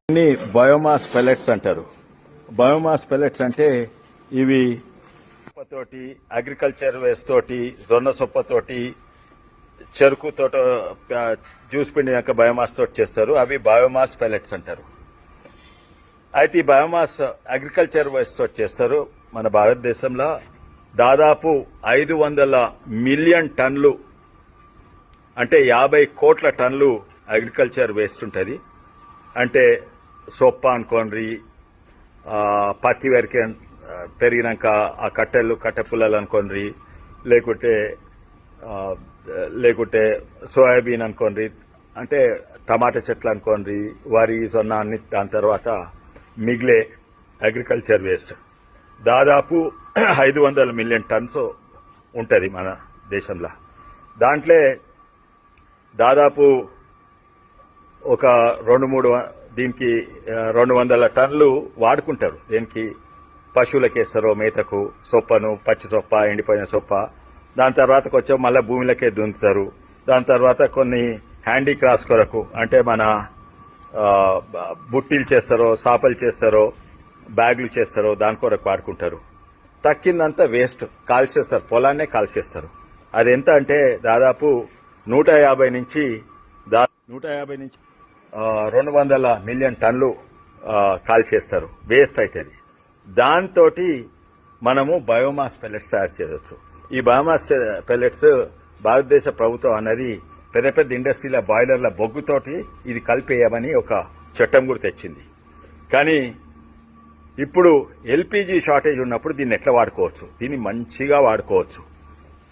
ఇన్ని biomass pellets అంటారు. Biomass pellets అంటే ఇవి తోటి అగ్రికల్చర్ వేస్ట్ తోటి జొన్న సొప్పతోటి చెరుకు తోట జ్యూస్ పిండినాక బయోమాస్ తోటి చేస్తారు. అవి బయోమాస్ పెల్లెట్స్ అంటారు. అయితే ఈ బయోమాస్ అగ్రికల్చర్ వేస్ట్ తోటి చేస్తారు. మన భారతదేశంలో దాదాపు 500 మిలియన్ టన్లు అంటే 50 కోట్ల టన్లు అగ్రికల్చర్ వేస్ట్ ఉంటుంది. అంటే సొప్ప అనుకోండి, పత్తి వరకే పెరిగినాక ఆ కట్టె పుల్లలు అనుకోండి, లేకుంటే సోయాబీన్ అనుకోండి, అంటే టమాటా చెట్లు అనుకోండి, వరి జొన్న అన్ని. దాని తర్వాత మిగిలే అగ్రికల్చర్ వేస్ట్ దాదాపు 500 మిలియన్ టన్స్ ఉంటుంది మన దేశంలో. దాంట్లో దాదాపు ఒక 200 టన్నులు వాడుకుంటారు. దేనికి? పశువులకు వేస్తారో మేతకు, సొప్పను, పచ్చి సొప్ప, ఎండిపోయిన సొప్ప. దాని తర్వాత కొంచెం మళ్ళీ భూమిలోకే దున్నుతారు. దాని తర్వాత కొన్ని హ్యాండీక్రాఫ్ట్స్ కొరకు, అంటే మన బుట్టీలు చేస్తారో, సాపలు చేస్తారో, బ్యాగులు చేస్తారో, దాని కొరకు వాడుకుంటారు. తక్కిందంతా వేస్ట్ కాల్చేస్తారు, పొలాన్నే కాల్చేస్తారు. అది ఎంత అంటే దాదాపు 150 నుంచి 200 మిలియన్ టన్లు కాల్చేస్తారు. వేస్ట్ అవుతుంది. దాంతో మనము బయోమాస్ పెల్లెట్స్ తయారు చేయవచ్చు. ఈ బయోమాస్ పెల్లెట్స్ భారతదేశ ప్రభుత్వం అన్నది పెద్ద పెద్ద ఇండస్ట్రీల బాయిలర్ల బొగ్గుతోటి ఇది కలిపేయమని ఒక చట్టం కూడా తెచ్చింది. కానీ ఇప్పుడు ఎల్పీజీ షార్టేజ్ ఉన్నప్పుడు దీన్ని ఎట్లా వాడుకోవచ్చు? దీన్ని మంచిగా వాడుకోవచ్చు.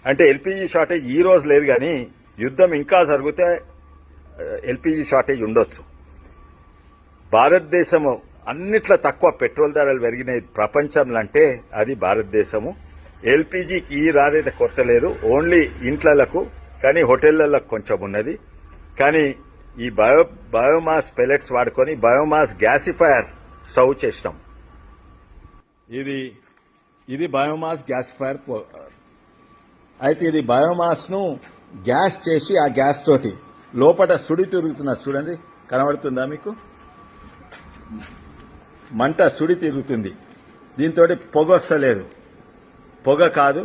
అంటే ఎల్పీజీ షార్టేజ్ ఈ రోజు లేదు, కానీ యుద్ధం ఇంకా జరిగితే ఎల్పీజీ షార్టేజ్ ఉండొచ్చు. భారతదేశము అన్నిట్లో తక్కువ పెట్రోల్ ధరలు పెరిగినాయి ప్రపంచంలో అంటే అది భారతదేశము. ఎల్పీజీకి ఈ రాదైతే కొరత లేదు, ఓన్లీ ఇంట్లకు, కానీ హోటళ్లకు కొంచెం ఉన్నది. కానీ ఈ బయోమాస్ పెల్లెట్స్ వాడుకొని బయోమాస్ గ్యాసిఫైయర్ స్టవ్ చేసినాం. ఇది బయోమాస్ గ్యాసిఫైయర్. అయితే ఇది బయోమాస్ ను గ్యాస్ చేసి ఆ గ్యాస్ తోటి లోపల సుడి తిరుగుతున్నది. చూడండి, కనబడుతుందా మీకు? మంట సుడి తిరుగుతుంది. దీంతో పొగ వస్తలేదు. పొగ కాదు,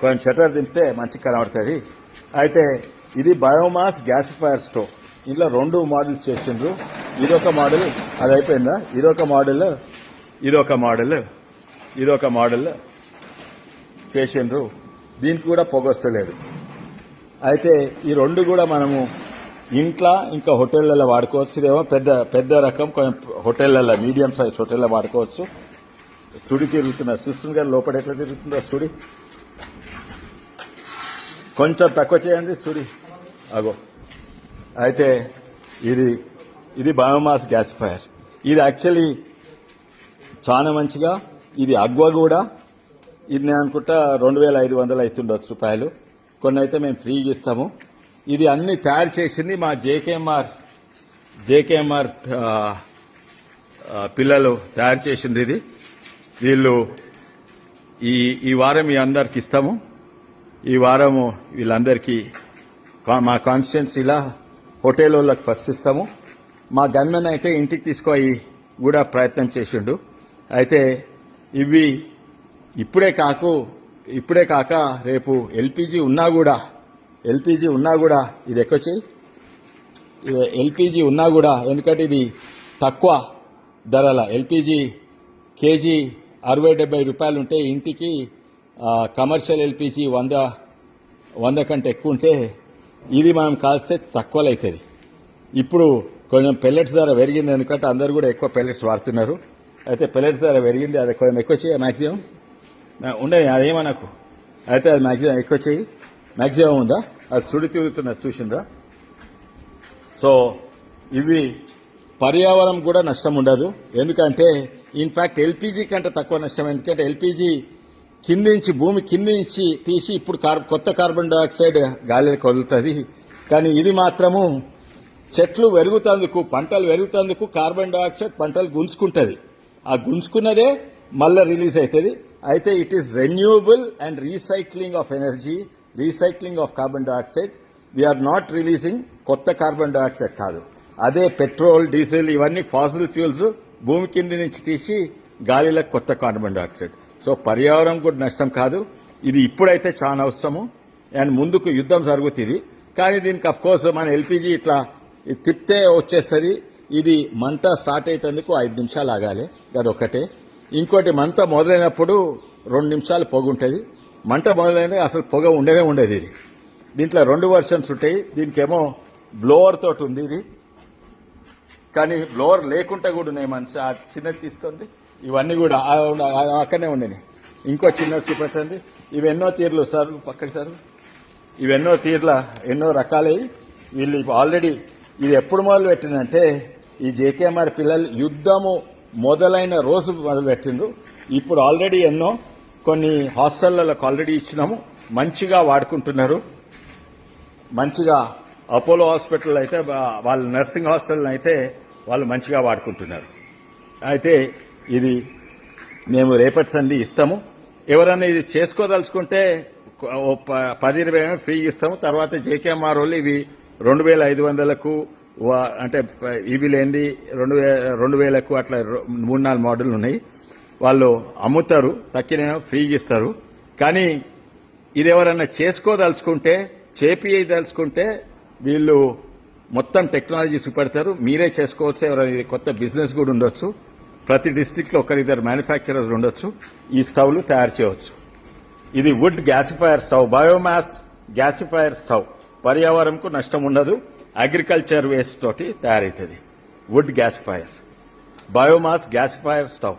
కొంచెం షటర్ దింపితే మంచి కనబడుతుంది. అయితే ఇది బయోమాస్ గ్యాసిఫైయర్ స్టవ్. ఇంట్లో 2 మోడల్స్ చేసిండ్రు. ఇదొక మోడల్, అది అయిపోయిందా? ఇదొక మోడల్ చేసిండ్రు. దీనికి కూడా పొగ వస్తలేదు. అయితే ఈ 2 కూడా మనము ఇంట్లో ఇంకా హోటళ్లలో వాడుకోవచ్చు. ఇదేమో పెద్ద రకం, కొంచెం హోటళ్లలో, మీడియం సైజ్ హోటల్లో వాడుకోవచ్చు. సుడి తిరుగుతున్న సిస్టమ్ గారు లోపల ఎట్లా తిరుగుతుందో సుడి కొంచెం తక్కువ చేయండి సుడి. అగో, అయితే ఇది బయోమాస్ గ్యాసిఫైయర్. ఇది యాక్చువల్లీ చాలా మంచిగా, ఇది అగ్వా కూడా. ఇది నేను అనుకుంటా 2500 అవుతుండొచ్చు రూపాయలు. కొన్ని అయితే మేము ఫ్రీగా ఇస్తాము. ఇది అన్ని తయారు చేసింది మా జేకేఎంఆర్ పిల్లలు తయారు చేసింది. ఇది వీళ్ళు ఈ వారం మీ అందరికి ఇస్తాము. ఈ వారము వీళ్ళందరికీ మా కాన్స్టిట్యున్సీలా హోటల్ వాళ్ళకి ఫస్ట్ ఇస్తాము. మా గన్మెన్ అయితే ఇంటికి తీసుకొని కూడా ప్రయత్నం చేసిండు. అయితే ఇవి ఇప్పుడే కాక రేపు ఎల్పీజీ ఉన్నా కూడా ఇది ఎక్కువ చేయి. ఎల్పీజీ ఉన్నా కూడా, ఎందుకంటే ఇది తక్కువ ధరల ఎల్పీజీ కేజీ 60-70 రూపాయలు ఉంటే ఇంటికి కమర్షియల్ ఎల్పీజీ 100 కంటే ఎక్కువ ఉంటే ఇది మనం కాల్స్తే తక్కువలో అవుతుంది. ఇప్పుడు కొంచెం పెల్లెట్స్ ధర పెరిగింది, ఎందుకంటే అందరూ కూడా ఎక్కువ పెల్లెట్స్ వాడుతున్నారు. అయితే పెల్లెట్స్ ధర పెరిగింది, అది కొంచెం ఎక్కువ చేయ మ్యాక్సిమం ఉండే, అదేమో నాకు. అయితే అది మ్యాక్సిమం ఎక్కువ చేయి. మ్యాక్సిమం ఉందా? అది సుడి తిరుగుతున్నది చూసిండ్రా? సో ఇవి పర్యావరణం కూడా నష్టం ఉండదు. ఎందుకంటే ఇన్ఫాక్ట్ ఎల్పీజీ కంటే తక్కువ నష్టం. ఎందుకంటే ఎల్పీజీ భూమి కింది నుంచి తీసి ఇప్పుడు కొత్త కార్బన్ డైఆక్సైడ్ గాలిలోకి వదులుతుంది. కానీ ఇది మాత్రము చెట్లు పెరుగుతందుకు, పంటలు పెరుగుతందుకు కార్బన్ డైఆక్సైడ్ పంటలు గుంజుకుంటుంది. ఆ గుంజుకున్నదే మళ్ళీ రిలీజ్ అవుతుంది. అయితే it is renewable and recycling of energy, recycling of carbon dioxide. We are not releasing కొత్త కార్బన్ డైఆక్సైడ్ కాదు. అదే పెట్రోల్ డీజిల్ ఇవన్నీ ఫాసిల్ ఫ్యూల్స్ భూమి కింద నుంచి తీసి గాలిలకు కొత్త కార్బన్ డైఆక్సైడ్. సో పర్యావరణం కూడా నష్టం కాదు. ఇది ఇప్పుడైతే చాలా అవసరము అండ్ ముందుకు యుద్ధం జరుగుతుంది. కానీ దీనికి అఫ్ కోర్స్ మన ఎల్పీజీ ఇట్లా తిప్పితే వచ్చేస్తుంది. ఇది మంట స్టార్ట్ అయ్యేందుకు 5 నిమిషాలు ఆగాలి, అదొక్కటే. ఇంకోటి మంట మొదలైనప్పుడు 2 నిమిషాలు పొగ ఉంటుంది. మంట మొదలైన అసలు పొగ ఉండేది. ఇది దీంట్లో 2 వర్షన్స్ ఉంటాయి. దీనికేమో బ్లోవర్ తోటి ఉంది ఇది, కానీ బ్లోవర్ లేకుండా కూడా ఉన్నాయి. మనిషి ఆ చిన్నది తీసుకోండి. ఇవన్నీ కూడా అక్కడనే ఉండేవి. ఇంకో చిన్నది చూపెట్టండి. ఇవి ఎన్నో తీర్లు సార్, పక్కకి సార్, ఇవెన్నో తీర్ల ఎన్నో రకాలవి. వీళ్ళు ఆల్రెడీ ఇది ఎప్పుడు మొదలు పెట్టిందంటే ఈ జేకేఎంఆర్ పిల్లలు యుద్ధము మొదలైన రోజు మొదలు పెట్టిండ్రు. ఇప్పుడు ఆల్రెడీ ఎన్నో కొన్ని హాస్టళ్లకు ఆల్రెడీ ఇచ్చినాము, మంచిగా వాడుకుంటున్నారు. మంచిగా అపోలో హాస్పిటల్ అయితే వాళ్ళ నర్సింగ్ హాస్టల్ అయితే వాళ్ళు మంచిగా వాడుకుంటున్నారు. అయితే ఇది మేము రేపటి సంధి ఇస్తాము. ఎవరైనా ఇది చేసుకోదలుచుకుంటే 10-20 ఫ్రీ ఇస్తాము. తర్వాత జేకేఎంఆర్ వాళ్ళు ఇవి 2500కు అంటే ఇవి లేనిది 2000కు అట్లా 3-4 మోడల్ ఉన్నాయి. వాళ్ళు అమ్ముతారు, తక్కిన ఫ్రీ ఇస్తారు. కానీ ఇది ఎవరైనా చేసుకోదలుచుకుంటే చేపియదలుచుకుంటే వీళ్ళు మొత్తం టెక్నాలజీ చూపెడతారు. మీరే చేసుకోవచ్చు. ఎవరైనా కొత్త బిజినెస్ కూడా ఉండొచ్చు. ప్రతి డిస్ట్రిక్ట్ లో 1-2 మ్యానుఫ్యాక్చరర్స్ ఉండొచ్చు. ఈ స్టవ్లు తయారు చేయవచ్చు. ఇది wood gasifier stove, biomass gasifier stove. పర్యావరణంకు నష్టం ఉండదు. అగ్రికల్చర్ వేస్ట్ తోటి తయారైతుంది. Wood gasifier, biomass gasifier stove.